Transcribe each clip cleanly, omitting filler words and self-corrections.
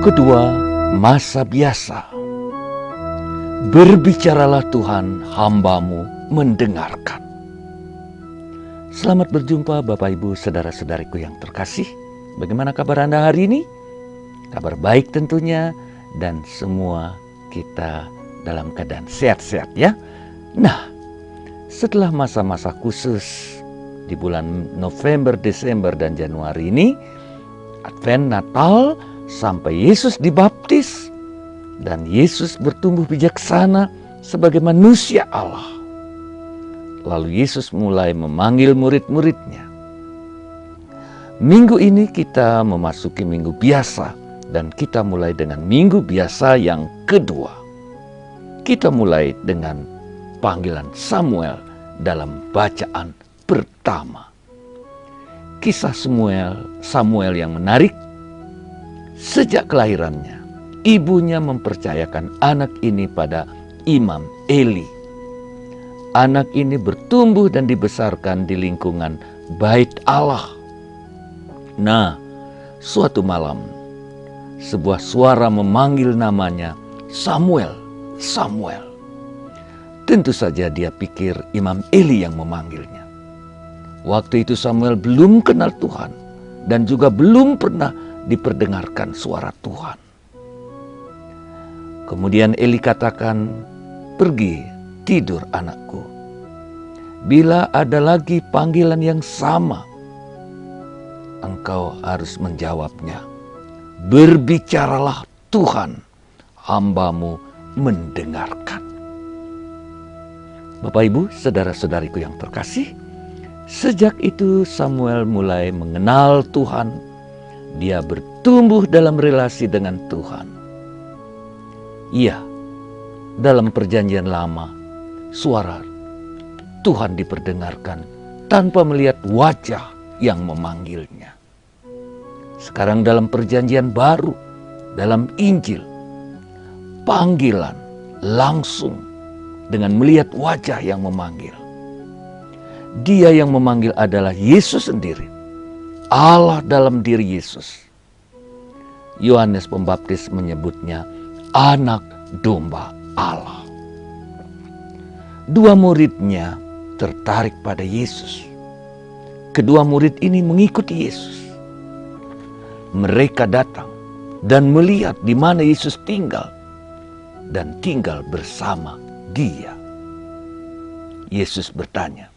kedua, masa biasa. Berbicaralah Tuhan, hamba-Mu mendengarkan. Selamat berjumpa Bapak Ibu saudara-saudariku yang terkasih. Bagaimana kabar Anda hari ini? Kabar baik tentunya, dan semua kita dalam keadaan sehat-sehat ya. Nah, setelah masa-masa khusus di bulan November, Desember, dan Januari ini, Advent, Natal, sampai Yesus dibaptis, dan Yesus bertumbuh bijaksana sebagai manusia Allah. Lalu Yesus mulai memanggil murid-muridnya. Minggu ini kita memasuki minggu biasa, dan kita mulai dengan minggu biasa yang kedua. Kita mulai dengan panggilan Samuel dalam bacaan pertama. Kisah Samuel yang menarik. Sejak kelahirannya, ibunya mempercayakan anak ini pada Imam Eli. Anak ini bertumbuh dan dibesarkan di lingkungan Bait Allah. Nah, suatu malam, sebuah suara memanggil namanya, Samuel, Samuel. Tentu saja dia pikir Imam Eli yang memanggilnya. Waktu itu Samuel belum kenal Tuhan dan juga belum pernah diperdengarkan suara Tuhan. Kemudian Eli katakan, "Pergi, tidur anakku. Bila ada lagi panggilan yang sama, engkau harus menjawabnya. Berbicaralah Tuhan, hamba-Mu mendengarkan." Bapak Ibu, saudara-saudariku yang terkasih, sejak itu Samuel mulai mengenal Tuhan. Dia bertumbuh dalam relasi dengan Tuhan. Iya, dalam perjanjian lama, suara Tuhan diperdengarkan tanpa melihat wajah yang memanggilnya. Sekarang dalam perjanjian baru, dalam Injil, panggilan langsung dengan melihat wajah yang memanggil. Dia yang memanggil adalah Yesus sendiri. Allah dalam diri Yesus. Yohanes Pembaptis menyebutnya anak domba Allah. Dua muridnya tertarik pada Yesus. Kedua murid ini mengikuti Yesus. Mereka datang dan melihat di mana Yesus tinggal dan tinggal bersama Dia. Yesus bertanya,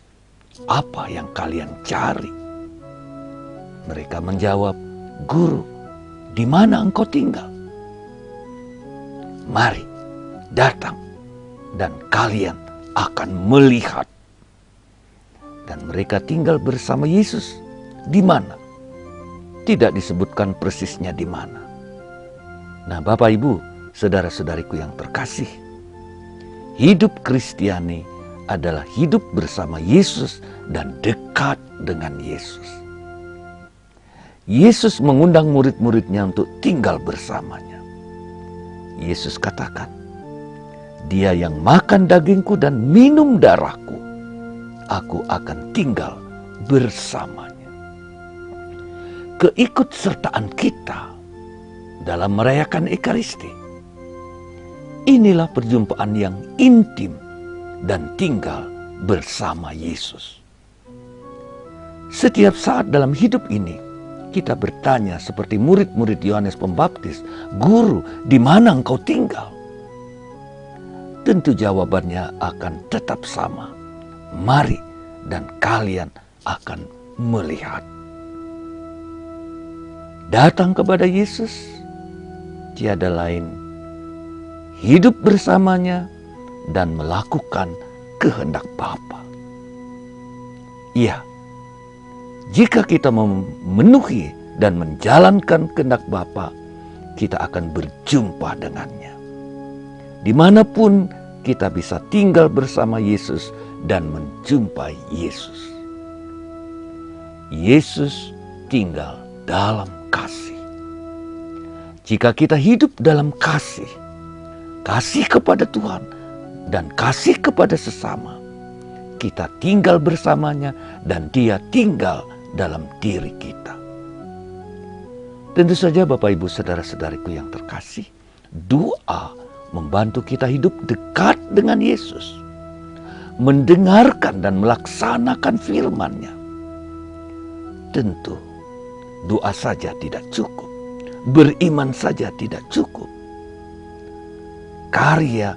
"Apa yang kalian cari?" Mereka menjawab, "Guru, di mana engkau tinggal? Mari, datang, dan kalian akan melihat." Dan mereka tinggal bersama Yesus. Di mana? Tidak disebutkan persisnya di mana. Nah, Bapak Ibu, saudara-saudariku yang terkasih, hidup Kristiani adalah hidup bersama Yesus dan dekat dengan Yesus. Yesus mengundang murid-muridnya untuk tinggal bersamanya. Yesus katakan, "Dia yang makan dagingku dan minum darahku, aku akan tinggal bersamanya." Keikutsertaan kita dalam merayakan Ekaristi, inilah perjumpaan yang intim dan tinggal bersama Yesus. Setiap saat dalam hidup ini, kita bertanya seperti murid-murid Yohanes Pembaptis, "Guru, di mana engkau tinggal?" Tentu jawabannya akan tetap sama. Mari, dan kalian akan melihat. Datang kepada Yesus, tiada lain, hidup bersamanya dan melakukan kehendak Bapa. Iya, jika kita memenuhi dan menjalankan kehendak Bapa, kita akan berjumpa dengannya. Dimanapun kita bisa tinggal bersama Yesus dan menjumpai Yesus. Yesus tinggal dalam kasih. Jika kita hidup dalam kasih, kasih kepada Tuhan dan kasih kepada sesama, kita tinggal bersamanya dan Dia tinggal dalam diri kita. Tentu saja Bapak Ibu saudara-saudariku yang terkasih, doa membantu kita hidup dekat dengan Yesus, mendengarkan dan melaksanakan firman-Nya. Tentu doa saja tidak cukup, beriman saja tidak cukup. Karya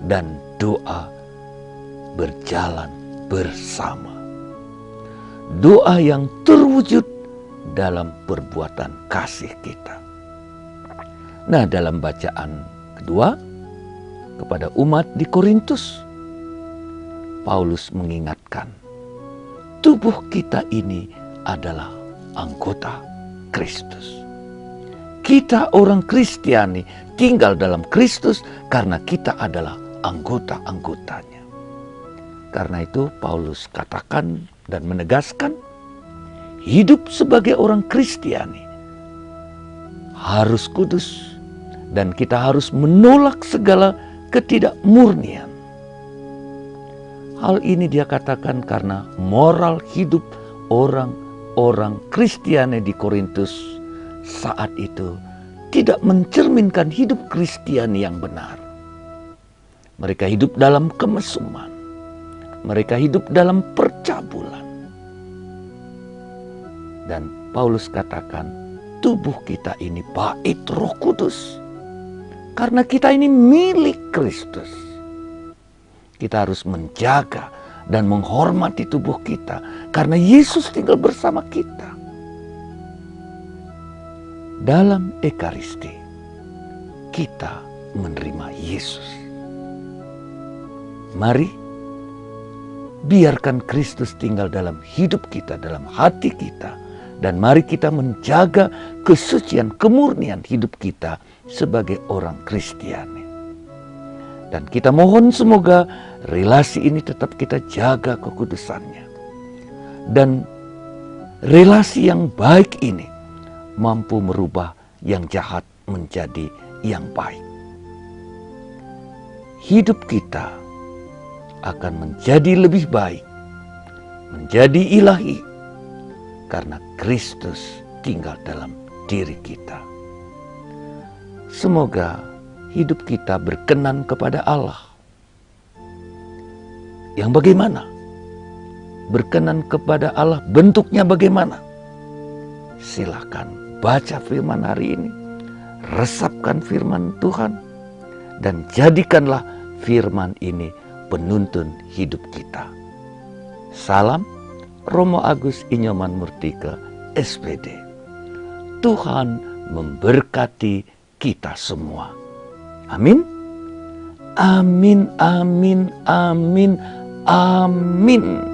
dan doa berjalan bersama. Doa yang terwujud dalam perbuatan kasih kita. Nah, dalam bacaan kedua kepada umat di Korintus, Paulus mengingatkan, tubuh kita ini adalah anggota Kristus. Kita orang Kristiani tinggal dalam Kristus karena kita adalah anggota-anggotanya. Karena itu Paulus katakan dan menegaskan, hidup sebagai orang Kristiani harus kudus dan kita harus menolak segala ketidakmurnian. Hal ini dia katakan karena moral hidup orang-orang Kristiani di Korintus saat itu tidak mencerminkan hidup Kristiani yang benar. Mereka hidup dalam kemesuman. Mereka hidup dalam percabulan. Dan Paulus katakan, tubuh kita ini bait Roh Kudus. Karena kita ini milik Kristus. Kita harus menjaga dan menghormati tubuh kita. Karena Yesus tinggal bersama kita. Dalam Ekaristi, kita menerima Yesus. Mari, biarkan Kristus tinggal dalam hidup kita, dalam hati kita. Dan mari kita menjaga kesucian, kemurnian hidup kita sebagai orang Kristiani. Dan kita mohon semoga relasi ini tetap kita jaga kekudusannya. Dan relasi yang baik ini mampu merubah yang jahat menjadi yang baik. Hidup kita akan menjadi lebih baik, menjadi ilahi, karena Kristus tinggal dalam diri kita. Semoga hidup kita berkenan kepada Allah. Yang bagaimana? Berkenan kepada Allah bentuknya bagaimana? Silakan baca firman hari ini, resapkan firman Tuhan, dan jadikanlah firman ini penuntun hidup kita. Salam, Romo Agus Inyoman Murtika, SPD. Tuhan memberkati kita semua. Amin. Amin, amin, amin, amin.